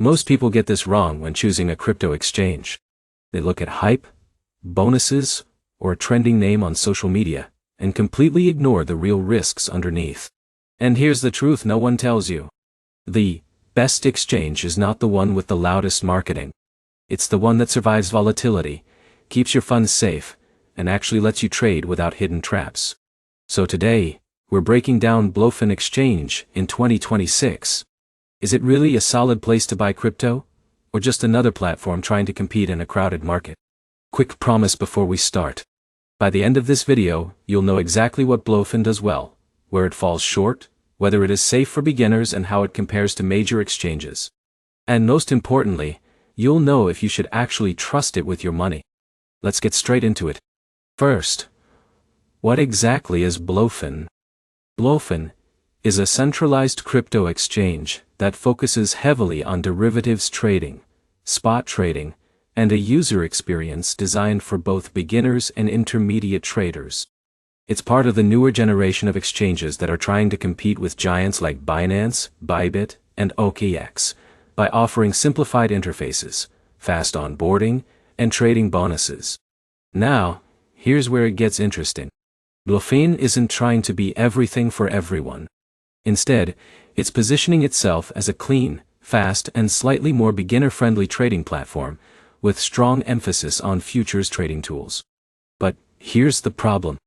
Most people get this wrong when choosing a crypto exchange. They look at hype, bonuses, or a trending name on social media, and completely ignore the real risks underneath. And here's the truth no one tells you. The best exchange is not the one with the loudest marketing. It's the one that survives volatility, keeps your funds safe, and actually lets you trade without hidden traps. So today, we're breaking down BloFin Exchange in 2026. Is it really a solid place to buy crypto? Or just another platform trying to compete in a crowded market? Quick promise before we start. By the end of this video, you'll know exactly what BloFin does well, where it falls short, whether it is safe for beginners and how it compares to major exchanges. And most importantly, you'll know if you should actually trust it with your money. Let's get straight into it. First, what exactly is BloFin? BloFin is a centralized crypto exchange that focuses heavily on derivatives trading, spot trading, and a user experience designed for both beginners and intermediate traders. It's part of the newer generation of exchanges that are trying to compete with giants like Binance, Bybit, and OKX by offering simplified interfaces, fast onboarding, and trading bonuses. Now, here's where it gets interesting. BloFin isn't trying to be everything for everyone. Instead, it's positioning itself as a clean, fast, and slightly more beginner-friendly trading platform, with strong emphasis on futures trading tools. But here's the problem.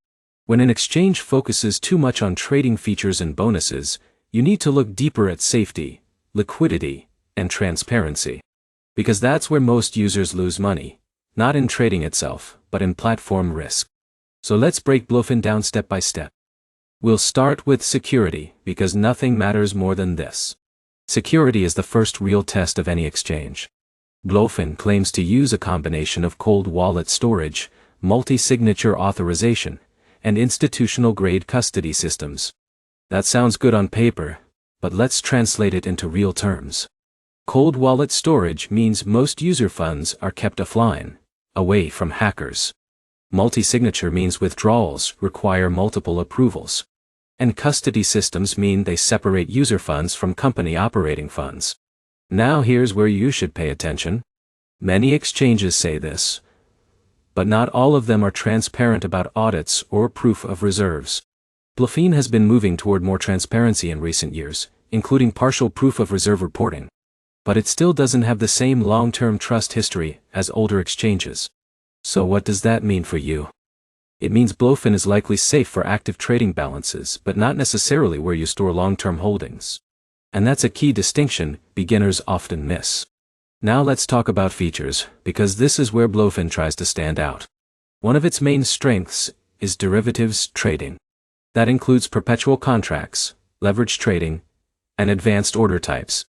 When an exchange focuses too much on trading features and bonuses, you need to look deeper at safety, liquidity, and transparency. Because that's where most users lose money, not in trading itself, but in platform risk. So let's break BloFin down step by step. We'll start with security, because nothing matters more than this. Security is the first real test of any exchange. BloFin claims to use a combination of cold wallet storage, multi-signature authorization, and institutional-grade custody systems. That sounds good on paper, but let's translate it into real terms. Cold wallet storage means most user funds are kept offline, away from hackers. Multi-signature means withdrawals require multiple approvals. And custody systems mean they separate user funds from company operating funds. Now here's where you should pay attention. Many exchanges say this, but not all of them are transparent about audits or proof of reserves. BloFin has been moving toward more transparency in recent years, including partial proof of reserve reporting. But it still doesn't have the same long-term trust history as older exchanges. So what does that mean for you? It means BloFin is likely safe for active trading balances, but not necessarily where you store long-term holdings. And that's a key distinction beginners often miss. Now let's talk about features, because this is where BloFin tries to stand out. One of its main strengths is derivatives trading. That includes perpetual contracts, leverage trading, and advanced order types.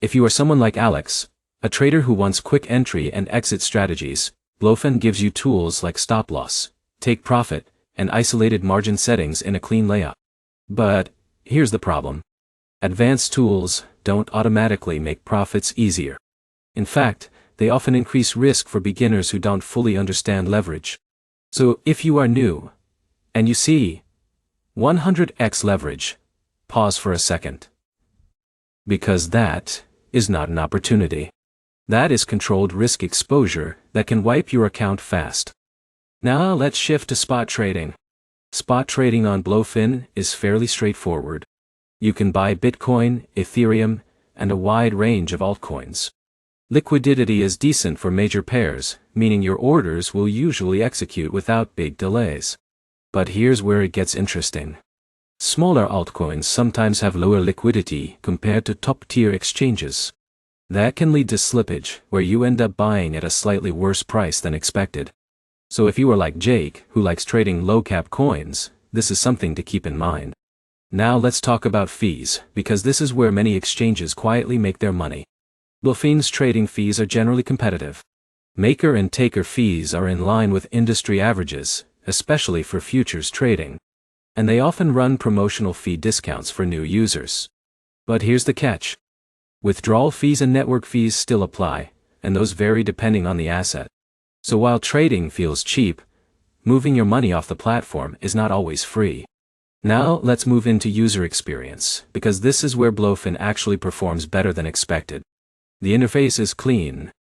If you are someone like Alex, a trader who wants quick entry and exit strategies, BloFin gives you tools like stop loss, take profit, and isolated margin settings in a clean layout. But here's the problem. Advanced tools don't automatically make profits easier. In fact, they often increase risk for beginners who don't fully understand leverage. So if you are new, and you see 100x leverage, pause for a second. Because that is not an opportunity. That is controlled risk exposure that can wipe your account fast. Now let's shift to spot trading. Spot trading on BloFin is fairly straightforward. You can buy Bitcoin, Ethereum, and a wide range of altcoins. Liquidity is decent for major pairs, meaning your orders will usually execute without big delays. But here's where it gets interesting. Smaller altcoins sometimes have lower liquidity compared to top-tier exchanges. That can lead to slippage, where you end up buying at a slightly worse price than expected. So if you are like Jake, who likes trading low-cap coins, this is something to keep in mind. Now let's talk about fees, because this is where many exchanges quietly make their money. BloFin's trading fees are generally competitive. Maker and taker fees are in line with industry averages, especially for futures trading. And they often run promotional fee discounts for new users. But here's the catch. Withdrawal fees and network fees still apply, and those vary depending on the asset. So while trading feels cheap, moving your money off the platform is not always free. Now let's move into user experience, because this is where BloFin actually performs better than expected. The interface is clean.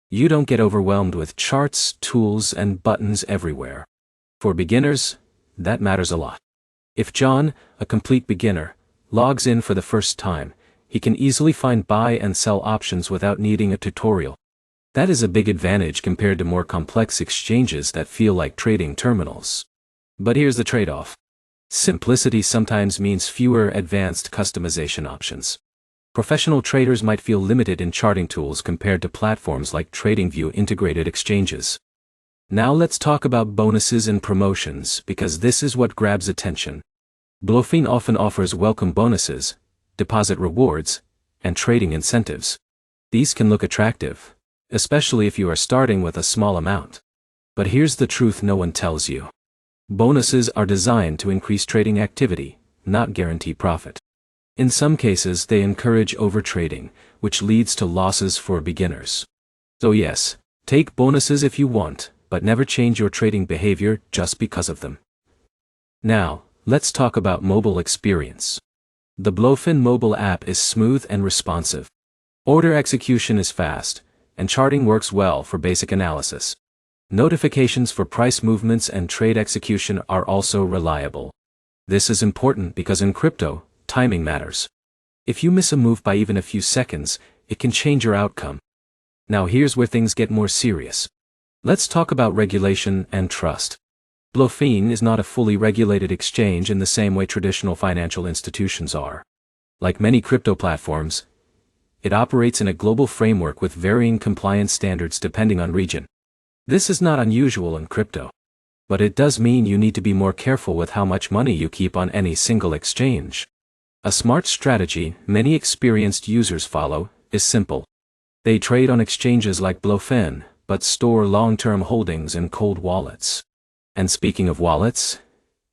You don't get overwhelmed with charts, tools, and buttons everywhere. For beginners, that matters a lot. If John, a complete beginner, logs in for the first time, he can easily find buy and sell options without needing a tutorial. That is a big advantage compared to more complex exchanges that feel like trading terminals. But here's the trade-off. Simplicity sometimes means fewer advanced customization options. Professional traders might feel limited in charting tools compared to platforms like TradingView integrated exchanges. Now let's talk about bonuses and promotions, because this is what grabs attention. BloFin often offers welcome bonuses, deposit rewards, and trading incentives. These can look attractive, especially if you are starting with a small amount. But here's the truth no one tells you. Bonuses are designed to increase trading activity, not guarantee profit. In some cases, they encourage overtrading, which leads to losses for beginners. So yes, take bonuses if you want, but never change your trading behavior just because of them. Now, let's talk about mobile experience. The BloFin mobile app is smooth and responsive. Order execution is fast, and charting works well for basic analysis. Notifications for price movements and trade execution are also reliable. This is important because in crypto, timing matters. If you miss a move by even a few seconds, it can change your outcome. Now here's where things get more serious. Let's talk about regulation and trust. BloFin is not a fully regulated exchange in the same way traditional financial institutions are. Like many crypto platforms, it operates in a global framework with varying compliance standards depending on region. This is not unusual in crypto. But it does mean you need to be more careful with how much money you keep on any single exchange. A smart strategy many experienced users follow is simple. They trade on exchanges like BloFin, but store long-term holdings in cold wallets. And speaking of wallets,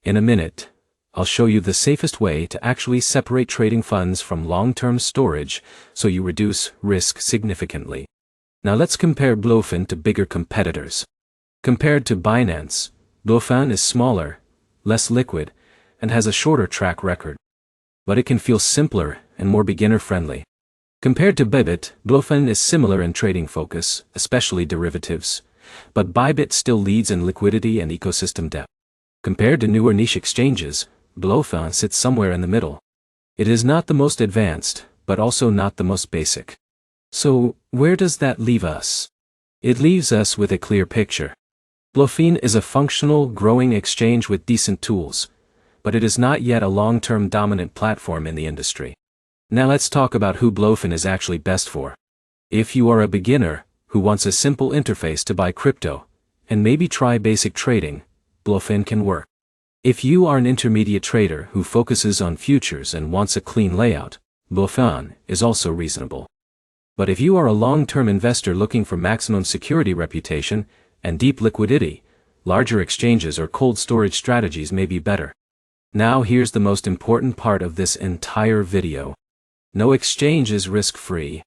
in a minute, I'll show you the safest way to actually separate trading funds from long-term storage so you reduce risk significantly. Now let's compare BloFin to bigger competitors. Compared to Binance, BloFin is smaller, less liquid, and has a shorter track record. But it can feel simpler and more beginner-friendly. Compared to Bybit, BloFin is similar in trading focus, especially derivatives, but Bybit still leads in liquidity and ecosystem depth. Compared to newer niche exchanges, BloFin sits somewhere in the middle. It is not the most advanced, but also not the most basic. So, where does that leave us? It leaves us with a clear picture. BloFin is a functional, growing exchange with decent tools, but it is not yet a long-term dominant platform in the industry. Now let's talk about who BloFin is actually best for. If you are a beginner who wants a simple interface to buy crypto, and maybe try basic trading, BloFin can work. If you are an intermediate trader who focuses on futures and wants a clean layout, BloFin is also reasonable. But if you are a long-term investor looking for maximum security reputation and deep liquidity, larger exchanges or cold storage strategies may be better. Now here's the most important part of this entire video. No exchange is risk-free.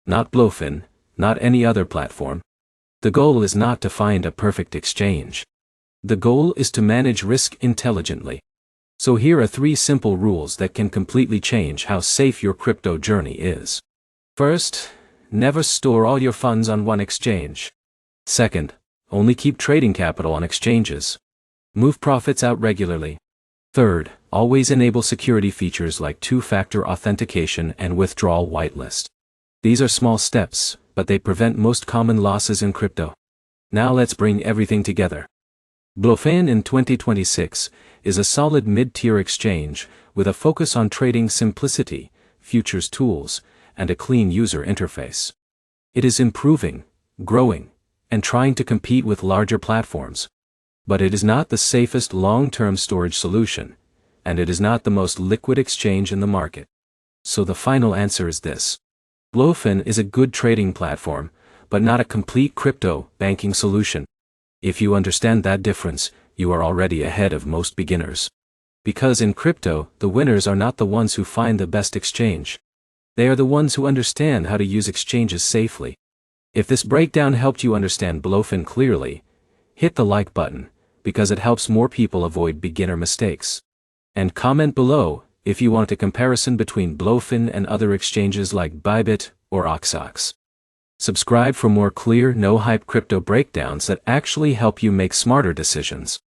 Not BloFin, not any other platform. The goal is not to find a perfect exchange. The goal is to manage risk intelligently. So here are 3 simple rules that can completely change how safe your crypto journey is. First, never store all your funds on one exchange. Second, only keep trading capital on exchanges. Move profits out regularly. Third, always enable security features like two-factor authentication and withdrawal whitelist. These are small steps, but they prevent most common losses in crypto. Now let's bring everything together. BloFin in 2026 is a solid mid-tier exchange with a focus on trading simplicity, futures tools, and a clean user interface. It is improving, growing, and trying to compete with larger platforms. But it is not the safest long-term storage solution, and it is not the most liquid exchange in the market. So the final answer is this. BloFin is a good trading platform, but not a complete crypto banking solution. If you understand that difference, you are already ahead of most beginners. Because in crypto, the winners are not the ones who find the best exchange. They are the ones who understand how to use exchanges safely. If this breakdown helped you understand BloFin clearly, hit the like button, because it helps more people avoid beginner mistakes. And comment below if you want a comparison between BloFin and other exchanges like Bybit or Oxox. Subscribe for more clear, no-hype crypto breakdowns that actually help you make smarter decisions.